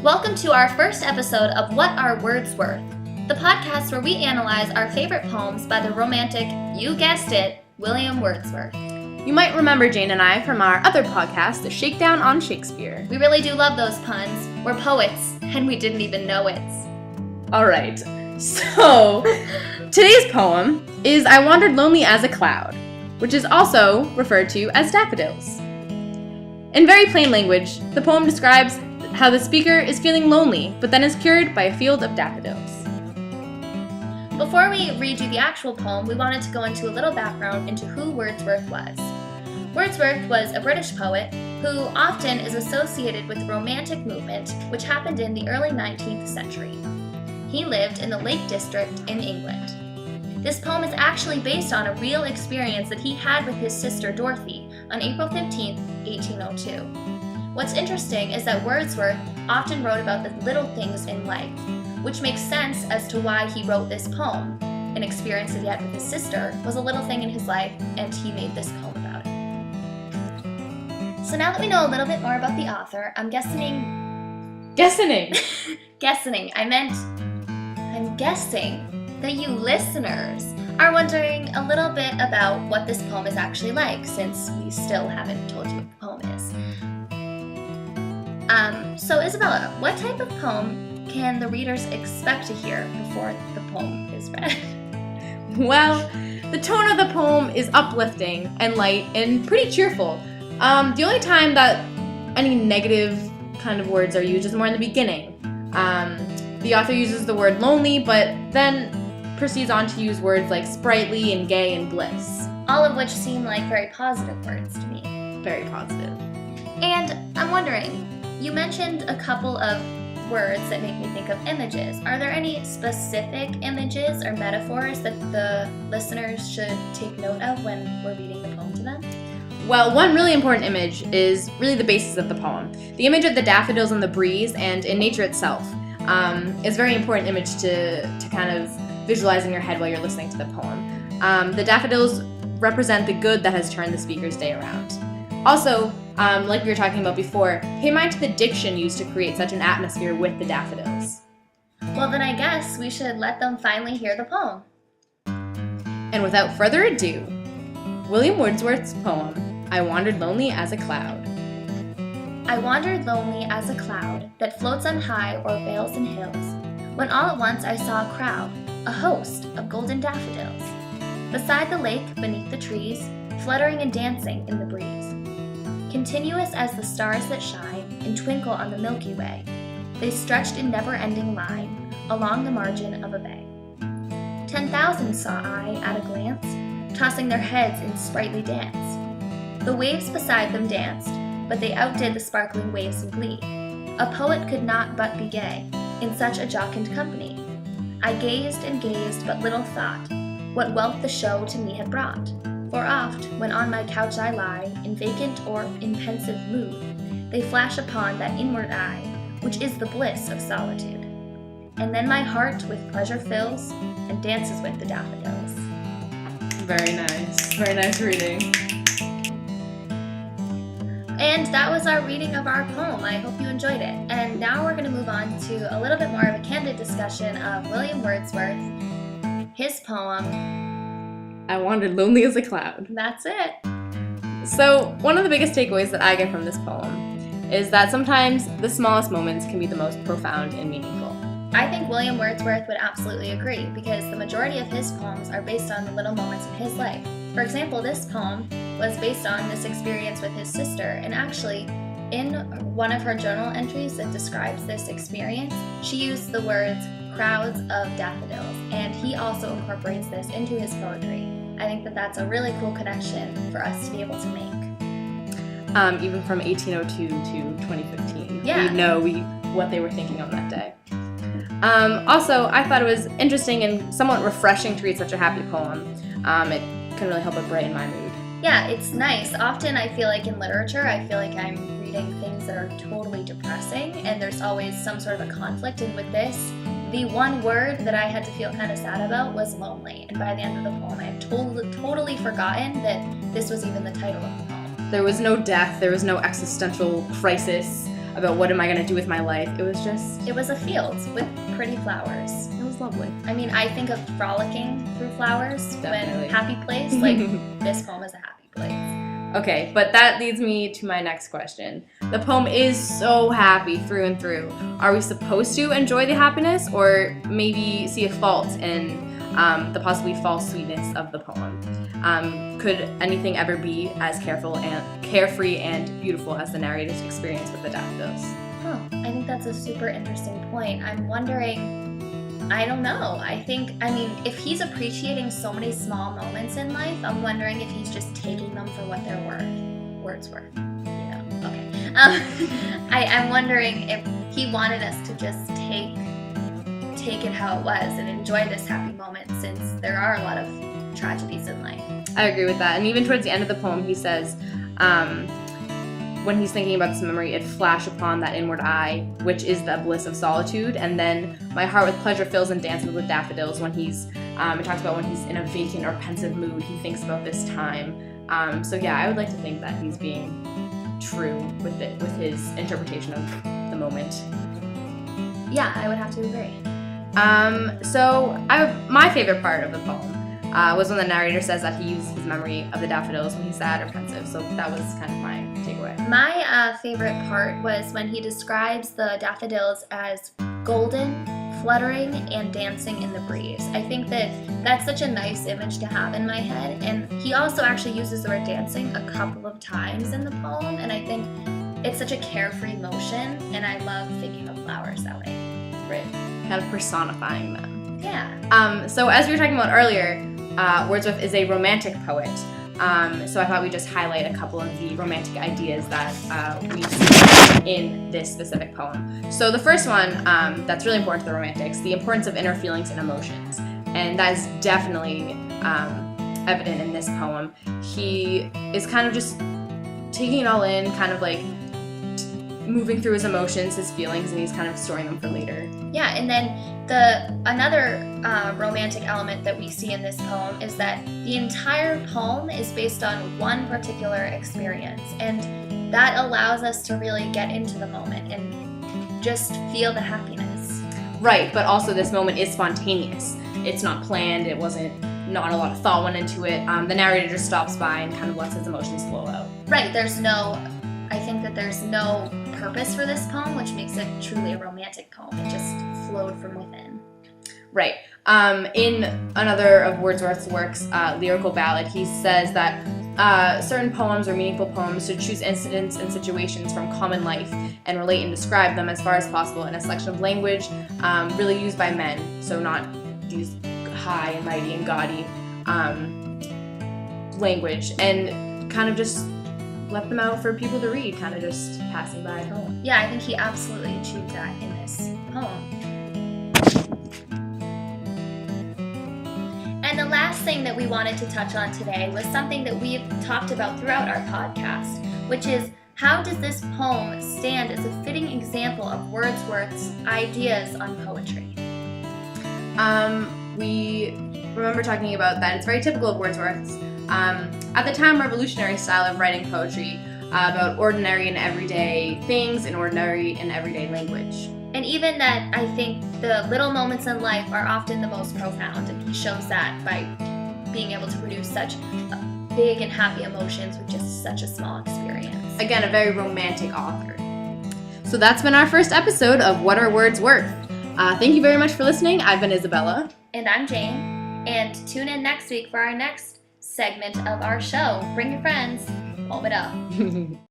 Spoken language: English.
Welcome to our first episode of What Are Words Worth, the podcast where we analyze our favorite poems by the romantic, you guessed it, William Wordsworth. You might remember Jane and I from our other podcast, The Shakedown on Shakespeare. We really do love those puns. We're poets, and we didn't even know it. Alright, so today's poem is I Wandered Lonely as a Cloud, which is also referred to as daffodils. In very plain language, the poem describes how the speaker is feeling lonely, but then is cured by a field of daffodils. Before we read you the actual poem, we wanted to go into a little background into who Wordsworth was. Wordsworth was a British poet who often is associated with the Romantic movement, which happened in the early 19th century. He lived in the Lake District in England. This poem is actually based on a real experience that he had with his sister Dorothy on April 15, 1802. What's interesting is that Wordsworth often wrote about the little things in life, which makes sense as to why he wrote this poem. An experience that he had with his sister was a little thing in his life, and he made this poem about it. So now that we know a little bit more about the author, I'm guessing that you listeners are wondering a little bit about what this poem is actually like, since we still haven't told you what the poem is. So Isabella, what type of poem can the readers expect to hear before the poem is read? Well, the tone of the poem is uplifting and light and pretty cheerful. The only time that any negative kind of words are used is more in the beginning. The author uses the word lonely, but then proceeds on to use words like sprightly and gay and bliss. All of which seem like very positive words to me. Very positive. And I'm wondering, you mentioned a couple of words that make me think of images. Are there any specific images or metaphors that the listeners should take note of when we're reading the poem to them? Well, one really important image is really the basis of the poem. The image of the daffodils in the breeze and in nature itself is a very important image to kind of visualize in your head while you're listening to the poem. The daffodils represent the good that has turned the speaker's day around. Also, like we were talking about before, pay mind to the diction used to create such an atmosphere with the daffodils. Well, then I guess we should let them finally hear the poem. And without further ado, William Wordsworth's poem, I Wandered Lonely as a Cloud. I wandered lonely as a cloud that floats on high o'er vales and hills, when all at once I saw a crowd, a host of golden daffodils, beside the lake beneath the trees, fluttering and dancing in the breeze. Continuous as the stars that shine and twinkle on the Milky Way, they stretched in never-ending line along the margin of a bay. 10,000 saw I at a glance, tossing their heads in sprightly dance. The waves beside them danced, but they outdid the sparkling waves in glee. A poet could not but be gay in such a jocund company. I gazed and gazed, but little thought what wealth the show to me had brought. For oft, when on my couch I lie, in vacant or in pensive mood, they flash upon that inward eye, which is the bliss of solitude. And then my heart with pleasure fills, and dances with the daffodils. Very nice reading. And that was our reading of our poem. I hope you enjoyed it. And now we're going to move on to a little bit more of a candid discussion of William Wordsworth, his poem, I Wandered Lonely as a Cloud. That's it. So, one of the biggest takeaways that I get from this poem is that sometimes the smallest moments can be the most profound and meaningful. I think William Wordsworth would absolutely agree, because the majority of his poems are based on the little moments in his life. For example, this poem was based on this experience with his sister, and actually, in one of her journal entries that describes this experience, she used the words crowds of daffodils, and he also incorporates this into his poetry. I think that that's a really cool connection for us to be able to make. Even from 1802 to 2015, Yeah. we know what they were thinking on that day. Also, I thought it was interesting and somewhat refreshing to read such a happy poem. It can really help it brighten my mood. Yeah, it's nice. Often I feel like in literature, I feel like I'm reading things that are totally depressing, and there's always some sort of a conflict, and with this, the one word that I had to feel kind of sad about was lonely, and by the end of the poem I had totally forgotten that this was even the title of the poem. There was no death, there was no existential crisis. about what am I going to do with my life. It was a field with pretty flowers. It was lovely. I mean, I think of frolicking through flowers Definitely. when happy place. Like, this poem is a happy place. Okay, but that leads me to my next question. The poem is so happy through and through. Are we supposed to enjoy the happiness, or maybe see a fault in the possibly false sweetness of the poem? Could anything ever be as carefree and beautiful as the narrator's experience with the daffodils? Oh, I think that's a super interesting point. I'm wondering, I don't know. I mean, if he's appreciating so many small moments in life, I'm wondering if he's just taking them for what they're worth. Wordsworth, okay. I'm wondering if he wanted us to just take it how it was and enjoy this happy moment, since there are a lot of tragedies in life. I agree with that. And even towards the end of the poem, he says, when he's thinking about this memory, it flashed upon that inward eye, which is the bliss of solitude. And then my heart with pleasure fills and dances with daffodils. When it talks about when he's in a vacant or pensive mood, he thinks about this time. So yeah, I would like to think that he's being true with his interpretation of the moment. Yeah, I would have to agree. My favorite part of the poem was when the narrator says that he used his memory of the daffodils when he's sad or pensive. So that was kind of my takeaway. My favorite part was when he describes the daffodils as golden, fluttering, and dancing in the breeze. I think that's such a nice image to have in my head. And he also actually uses the word dancing a couple of times in the poem, and I think it's such a carefree motion, and I love thinking of flowers that way. Right. Kind of personifying them. Yeah. So as we were talking about earlier, Wordsworth is a romantic poet. So I thought we'd just highlight a couple of the romantic ideas that we see in this specific poem. So the first one that's really important to the Romantics, the importance of inner feelings and emotions. And that is definitely evident in this poem. He is kind of just taking it all in, kind of like moving through his emotions, his feelings, and he's kind of storing them for later. Yeah, and then another romantic element that we see in this poem is that the entire poem is based on one particular experience, and that allows us to really get into the moment and just feel the happiness. Right, but also this moment is spontaneous. It's not planned, not a lot of thought went into it. The narrator just stops by and kind of lets his emotions flow out. Right, I think that there's no purpose for this poem, which makes it truly a romantic poem. It just flowed from within. Right. In another of Wordsworth's works, Lyrical Ballad, he says that certain poems or meaningful poems should choose incidents and situations from common life and relate and describe them as far as possible in a selection of language really used by men, so not use high and mighty and gaudy language, and kind of just let them out for people to read, kind of just passing by at home. Yeah, I think he absolutely achieved that in this poem. And the last thing that we wanted to touch on today was something that we've talked about throughout our podcast, which is how does this poem stand as a fitting example of Wordsworth's ideas on poetry? We remember talking about that. It's very typical of Wordsworth's at the time revolutionary style of writing poetry about ordinary and everyday things in ordinary and everyday language. And even that, I think the little moments in life are often the most profound, and he shows that by being able to produce such big and happy emotions with just such a small experience. Again, a very romantic author. So that's been our first episode of What Are Words Worth? Thank you very much for listening. I've been Isabella. And I'm Jane. And tune in next week for our next segment of our show. Bring your friends. Hold it up.